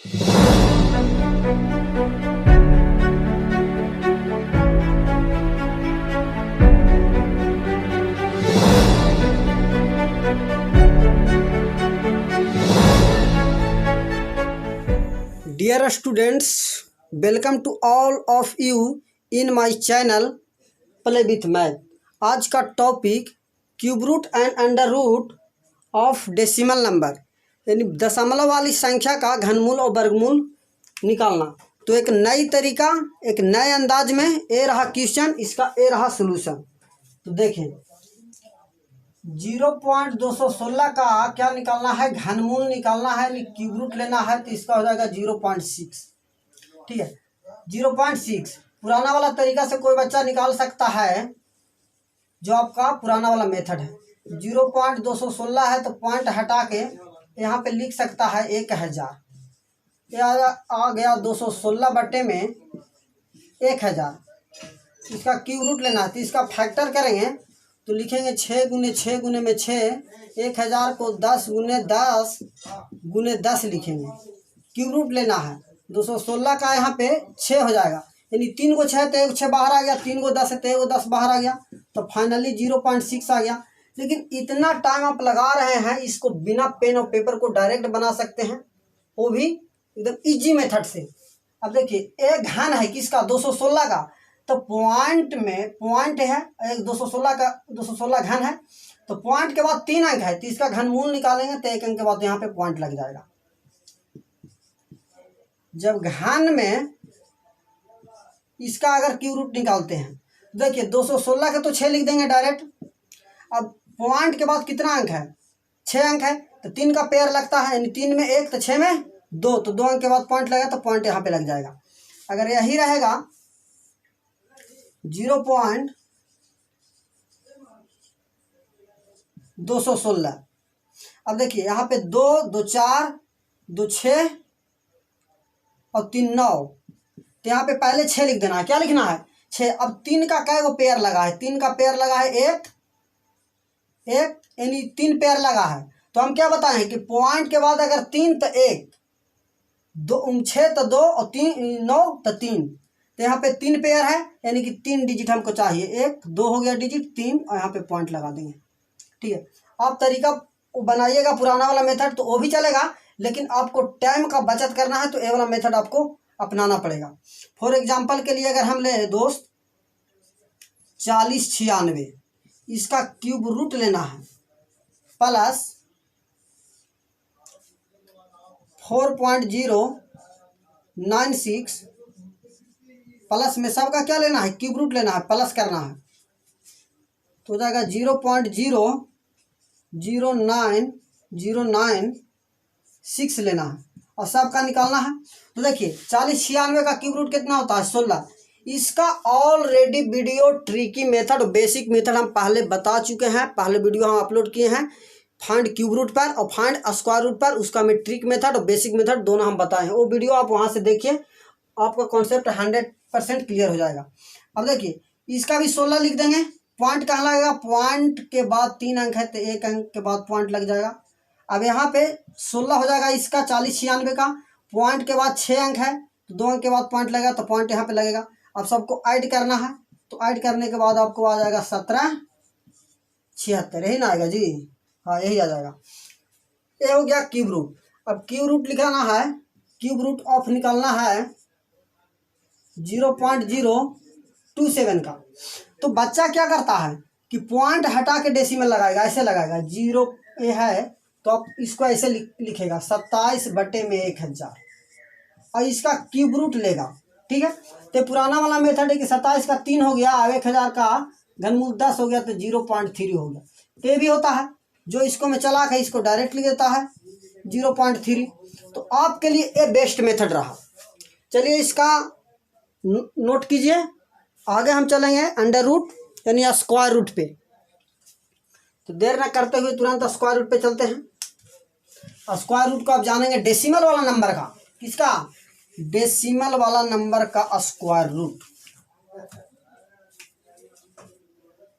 Dear students, welcome to all of you in my channel Play with Math। आज का topic cube root and under root of decimal number, यानी दशमलव वाली संख्या का घनमूल और वर्गमूल निकालना। तो एक नई तरीका, एक नए अंदाज में ए रहा क्वेश्चन, इसका ए रहा सोल्यूशन। तो देखें 0.216 का क्या निकालना है, घनमूल निकालना है, यानी क्यूब रूट लेना है। तो इसका हो जाएगा 0.6। ठीक है, 0.6 पुराना वाला तरीका से कोई बच्चा निकाल सकता है, जो आपका पुराना वाला मेथड है। 0.216 है तो पॉइंट हटा के यहाँ पे लिख सकता है 1000। यह आ गया 216 बटे में 1000। इसका क्यूब रूट लेना है, तो इसका फैक्टर करेंगे तो लिखेंगे 6 गुने 6 गुने में 6, 1000 को 10 गुने 10 गुने 10 लिखेंगे। क्यूब रूट लेना है 216 का, यहाँ पे 6 हो जाएगा, यानी 3 को 6 तो 1 6 बाहर आ गया, 3 को 10 है तो 1 10 बाहर आ गया, तो फाइनली 0.6 आ गया। लेकिन इतना टाइम आप लगा रहे हैं, इसको बिना पेन और पेपर को डायरेक्ट बना सकते हैं, वो भी एकदम इजी मेथड से। अब देखिए एक घन है किसका, 216 का, तो पॉइंट में पॉइंट है एक 216 का, 216 घन है, तो पॉइंट के बाद 3 अंक है, तो इसका घनमूल निकालेंगे तो 1 अंक के बाद यहाँ पे पॉइंट लग जाएगा। जब घन में इसका अगर क्यूब रूट निकालते हैं, देखिए 216 के तो 6 लिख देंगे डायरेक्ट। अब पॉइंट के बाद कितना अंक है, 6 अंक है, तो 3 का पेयर लगता है, यानी 3 में 1 तो 6 में 2, तो 2 अंक के बाद पॉइंट लगेगा, तो पॉइंट यहाँ पे लग जाएगा। अगर यही रहेगा 0.216, अब देखिए यहाँ पे 2 2 4 2 6 और 3 9, तो यहाँ पे पहले 6 लिख देना है। क्या लिखना है, 6। अब 3 का कै गो पेयर लगा है, 3 का पेयर लगा है 1 1, यानी 3 पेयर लगा है। तो हम क्या बताएं कि पॉइंट के बाद अगर 3 तो 1, 2 6 तो 2 और 3 9 तो 3, तो यहाँ पे 3 पेयर है, यानी कि 3 डिजिट हमको चाहिए। 1 2 हो गया डिजिट, 3, और यहाँ पे पॉइंट लगा देंगे। ठीक है, आप तरीका बनाइएगा पुराना वाला मेथड तो वो भी चलेगा, लेकिन आपको टाइम का बचत करना है तो ये वाला मेथड आपको अपनाना पड़ेगा। फॉर एग्जांपल के लिए अगर हम ले दोस्त 4096, इसका क्यूब रूट लेना है, प्लस 4.096, प्लस में सबका क्या लेना है, क्यूब रूट लेना है, प्लस करना है, तो हो जाएगा 0.00906 लेना है और सबका निकालना है। तो देखिए 4096 का क्यूब रूट कितना होता है, 16। इसका already video tricky method, basic method हम पहले बता चुके हैं, पहले वीडियो हम अपलोड किए हैं, फाइंड क्यूब रूट पर और फाइंड स्क्वायर रूट पर। उसका में ट्रिक मेथड और बेसिक मेथड दोनों हम बताए हैं, वो वीडियो आप वहाँ से देखिए, आपका कॉन्सेप्ट 100% क्लियर हो जाएगा। अब देखिए इसका भी 16 लिख देंगे। पॉइंट कहाँ लगेगा, पॉइंट के बाद 3 अंक है तो 1 अंक के बाद पॉइंट लग जाएगा। अब यहाँ पे 16 हो जाएगा इसका 4096 का, पॉइंट के बाद 6 अंक है तो 2 अंक के बाद पॉइंट लगेगा, तो पॉइंट यहाँ पे लगेगा। अब सबको ऐड करना है, तो ऐड करने के बाद आपको आ जाएगा 1776, यही ना आएगा जी, हाँ यही आ जाएगा। ये हो गया क्यूब रूट। अब क्यूब रूट लिखाना है, क्यूब रूट ऑफ निकालना है 0.027 का। तो बच्चा क्या करता है कि पॉइंट हटा के डेसिमल लगाएगा, ऐसे लगाएगा, 0 ये है तो आप इसको ऐसे लिखेगा 27 बटे में 1000 और इसका क्यूब रूट लेगा। ठीक है, तो पुराना वाला मेथड है कि 27 का 3 हो गया, 1000 का घनमूल 10 हो गया, तो 0.3 हो गया। तो ये भी होता है, जो इसको में चला के इसको डायरेक्ट लिख देता है 0.3। तो आपके लिए ये बेस्ट मेथड रहा। चलिए इसका नोट कीजिए, आगे हम चलेंगे अंडर रूट यानी स्क्वायर रूट पे। तो देर ना करते हुए तुरंत स्क्वायर रूट पे चलते हैं। स्क्वायर रूट को आप जानेंगे डेसिमल वाला नंबर का, किसका, डेसिमल वाला नंबर का स्क्वायर रूट।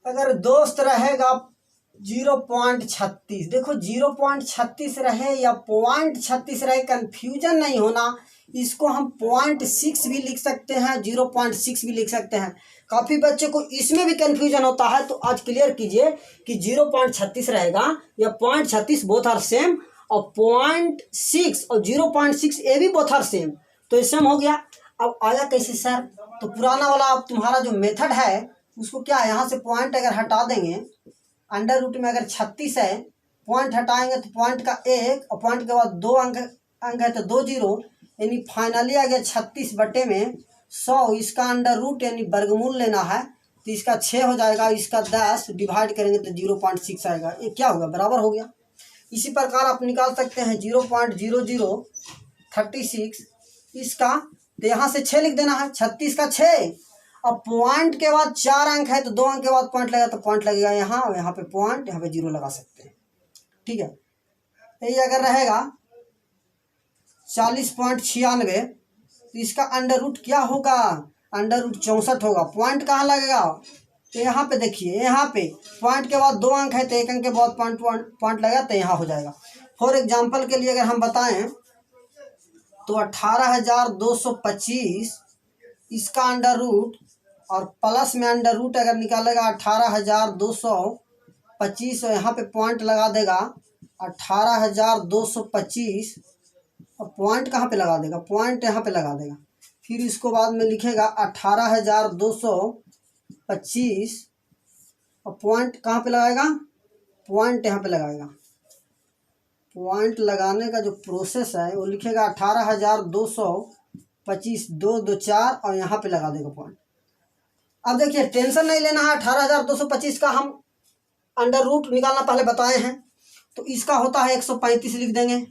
अगर दोस्त रहेगा 0.36। देखो 0.36 रहे या 0.36 रहे, कंफ्यूजन नहीं होना। इसको हम 0.6 भी लिख सकते हैं, 0.6 भी लिख सकते हैं। काफ़ी बच्चे को इसमें भी कंफ्यूजन होता है, तो आज क्लियर कीजिए कि 0.36 रहेगा या 0.36, बोथ आर सेम। और 0.6 और 0.6 ये भी बोथ आर सेम, तो ये सेम हो गया। अब आया कैसे सर? तो पुराना वाला अब तुम्हारा जो मेथड है उसको क्या है, यहाँ से पॉइंट अगर हटा देंगे, अंडर रूट में अगर 36 है, पॉइंट हटाएंगे तो पॉइंट का 1 और पॉइंट के बाद 2 अंक है तो 2 जीरो, यानी फाइनली आ गया 36/100। इसका अंडर रूट यानी वर्गमूल लेना है, तो इसका 6 हो जाएगा, इसका 10 डिवाइड करेंगे तो 0.6 आएगा। ये क्या होगा? बराबर हो गया। इसी प्रकार आप निकाल सकते हैं 0.0036 इसका, तो यहाँ से 6 लिख देना है, 36 का 6। अब पॉइंट के बाद 4 अंक है तो 2 अंक के बाद पॉइंट लगेगा, तो पॉइंट लगेगा यहाँ, और यहाँ पे पॉइंट, यहाँ पे 0 लगा सकते हैं। ठीक है, यही अगर रहेगा 40.96, तो इसका अंडर रूट क्या होगा? अंडर रूट 64 होगा। पॉइंट कहाँ लगेगा? तो यहाँ पे देखिए, यहाँ पे पॉइंट के बाद 2 अंक है तो 1 अंक के बाद पॉइंट लगेगा, तो यहाँ हो जाएगा। फॉर एग्जाम्पल के लिए अगर हम बताएं तो 18,225 इसका अंडर रूट, और प्लस में अंडर रूट अगर निकालेगा 18,225, और यहाँ पे पॉइंट लगा देगा 18,225, और पॉइंट कहाँ पे लगा देगा? पॉइंट यहाँ पे लगा देगा। फिर इसको बाद में लिखेगा 18,225, और पॉइंट कहाँ पे लगाएगा? पॉइंट यहाँ पे लगाएगा। पॉइंट लगाने का जो प्रोसेस है वो लिखेगा 18,225, 2 2 4, और यहाँ पे लगा देगा पॉइंट। अब देखिए टेंशन नहीं लेना है, 18,225 का हम अंडर रूट निकालना पहले बताए हैं, तो इसका होता है 135 लिख देंगे।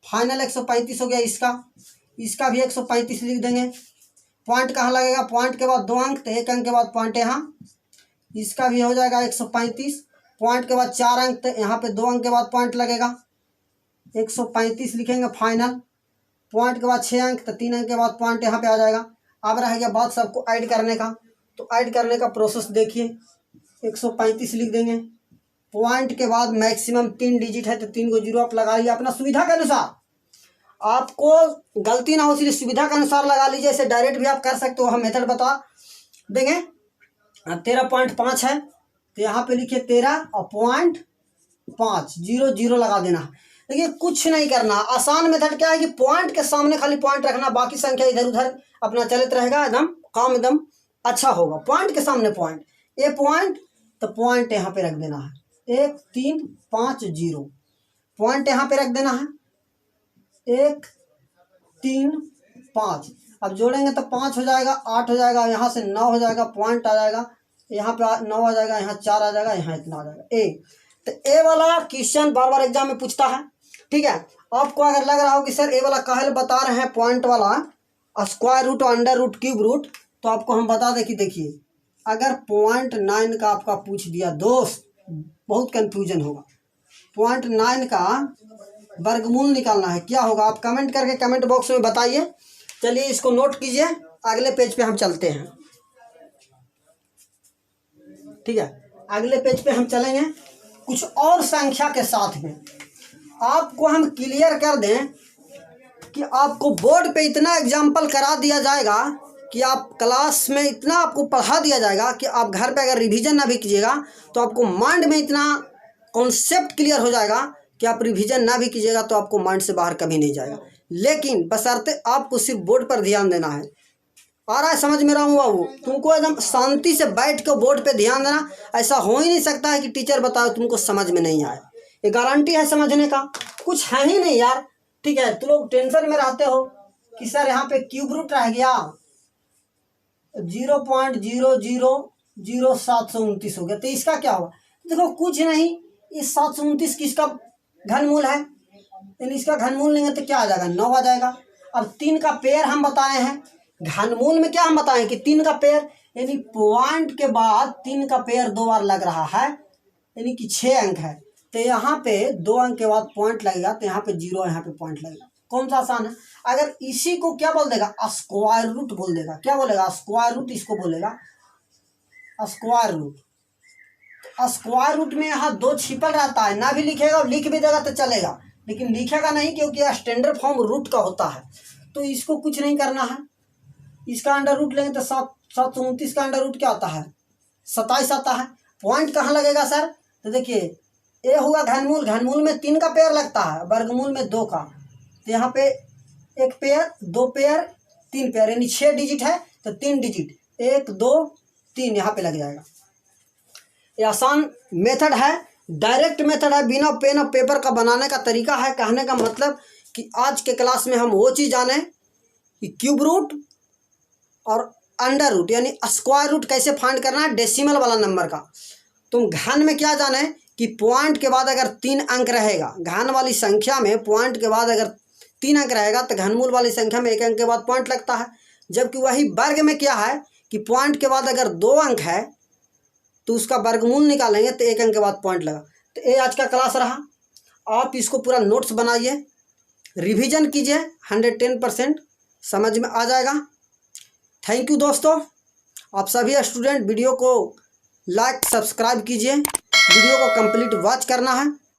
फाइनल 135 हो गया इसका भी 135 लिख देंगे। पॉइंट कहाँ लगेगा? पॉइंट के बाद 2 अंक, तो 1 अंक के बाद पॉइंट यहाँ, इसका भी हो जाएगा 135। पॉइंट के बाद 4 अंक, तो यहाँ पे 2 अंक के बाद पॉइंट लगेगा, 135 लिखेंगे फाइनल। पॉइंट के बाद 6 अंक, तो 3 अंक के बाद पॉइंट यहाँ पे आ जाएगा। अब रह गया बात सबको ऐड करने का, तो ऐड करने का प्रोसेस देखिए, 135 लिख देंगे। पॉइंट के बाद मैक्सिमम 3 डिजिट है तो 3 को जीरो आप लगाइए अपना सुविधा के अनुसार। आपको गलती ना हो इसलिए सुविधा के अनुसार लगा लीजिए, इसे डायरेक्ट भी आप कर सकते हो, हम मेथड बता देंगे। 13.5 है तो यहाँ पे लिखिए 13 और 0.5, 0 0 लगा देना। देखिए कुछ नहीं करना, आसान मेथड क्या है कि पॉइंट के सामने खाली पॉइंट रखना, बाकी संख्या इधर उधर अपना चलते रहेगा, एकदम काम एकदम अच्छा होगा। पॉइंट के सामने पॉइंट, ए पॉइंट, तो पॉइंट यहाँ पे रख देना है, 1 3 5 0, पॉइंट यहाँ पे रख देना है 1 3 5। अब जोड़ेंगे तो 5 हो जाएगा, 8 हो जाएगा, यहाँ से 9 हो जाएगा, पॉइंट आ जाएगा, यहाँ पे 9 आ जाएगा, यहाँ 4 आ जाएगा, यहाँ इतना आ जाएगा ए। तो ए वाला क्वेश्चन बार बार एग्जाम में पूछता है। ठीक है, आपको अगर लग रहा हो कि सर ए वाला काहे बता रहे हैं पॉइंट वाला स्क्वायर रूट और अंडर रूट क्यूब रूट, तो आपको हम बता दें कि देखिए अगर 0.9 का आपका पूछ दिया दोस्त, बहुत कंफ्यूजन होगा। 0.9 का वर्गमूल निकालना है, क्या होगा आप कमेंट करके कमेंट बॉक्स में बताइए। चलिए इसको नोट कीजिए, अगले पेज पे हम चलते हैं। ठीक है, अगले पेज पे हम चलेंगे कुछ और संख्या के साथ में। आपको हम क्लियर कर दें कि आपको बोर्ड पे इतना एग्जाम्पल करा दिया जाएगा कि आप क्लास में इतना आपको पढ़ा दिया जाएगा कि आप घर पे अगर रिवीजन ना भी कीजिएगा तो आपको माइंड में इतना कॉन्सेप्ट क्लियर हो जाएगा कि आप रिवीजन ना भी कीजिएगा तो आपको माइंड से बाहर कभी नहीं जाएगा। लेकिन बशर्ते आपको सिर्फ बोर्ड पर ध्यान देना है। आ रहा है समझ में रहा हूँ बाबू? तुमको एकदम शांति से बैठ के बोर्ड पे ध्यान देना। ऐसा हो ही नहीं सकता है कि टीचर बताओ तुमको समझ में नहीं आए, ये गारंटी है समझने का कुछ है ही नहीं यार। ठीक है, तुम लोग टेंशन में रहते हो कि सर यहाँ पे क्यूब रूट रह गया, 0.0000729 हो गया, तो इसका क्या होगा? देखो कुछ नहीं, इस 729 किसका घनमूल है, यानी इसका घनमूल लेंगे तो क्या आ जाएगा? 9 आ जाएगा। अब 3 का पेयर हम बताए हैं, घनमूल में क्या हम बताएं कि 3 का पेयर, यानी पॉइंट के बाद 3 का पेयर 2 बार लग रहा है, यानी कि 6 अंक है, तो यहाँ पे 2 अंक के बाद पॉइंट लगेगा, तो यहाँ पे 0, यहाँ पे पॉइंट लगेगा। कौन सा आसान है? अगर इसी को क्या बोल देगा? स्क्वायर रूट बोल देगा। क्या बोलेगा? स्क्वायर रूट, इसको बोलेगा स्क्वायर रूट। स्क्वायर रूट में यहाँ 2 छिपल रहता है, ना भी लिखेगा और लिख भी देगा तो चलेगा, लेकिन लिखेगा नहीं क्योंकि यह स्टैंडर्ड फॉर्म रूट का होता है। तो इसको कुछ नहीं करना है, इसका अंडर रूट लेंगे तो 729 का अंडर रूट क्या आता है 27 आता है। पॉइंट कहाँ लगेगा सर, तो देखिए ए हुआ घनमूल, घनमूल में 3 का पेयर लगता है, वर्गमूल में 2 का, तो यहाँ पे 1 पेयर 2 पेयर 3 पेयर, यानी 6 डिजिट है तो 3 डिजिट 1 2 3 यहाँ पे लग जाएगा। ये आसान मेथड है, डायरेक्ट मेथड है, बिना पेन और पेपर का बनाने का तरीका है। कहने का मतलब कि आज के क्लास में हम वो चीज़ जाने कि क्यूब रूट और अंडर रूट यानी स्क्वायर रूट कैसे फाइंड करना है डेसिमल वाला नंबर का। तुम घन में क्या जाने कि पॉइंट के बाद अगर 3 अंक रहेगा, घन वाली संख्या में पॉइंट के बाद अगर 3 अंक रहेगा तो घनमूल वाली संख्या में 1 अंक के बाद पॉइंट लगता है। जबकि वही वर्ग में क्या है कि पॉइंट के बाद अगर 2 अंक है तो उसका वर्गमूल निकालेंगे तो 1 अंक के बाद पॉइंट लगा। तो ये आज का क्लास रहा, आप इसको पूरा नोट्स बनाइए, रिवीजन कीजिए, 110% समझ में आ जाएगा। थैंक यू दोस्तों, आप सभी स्टूडेंट वीडियो को लाइक सब्सक्राइब कीजिए, वीडियो को कंप्लीट वॉच करना है।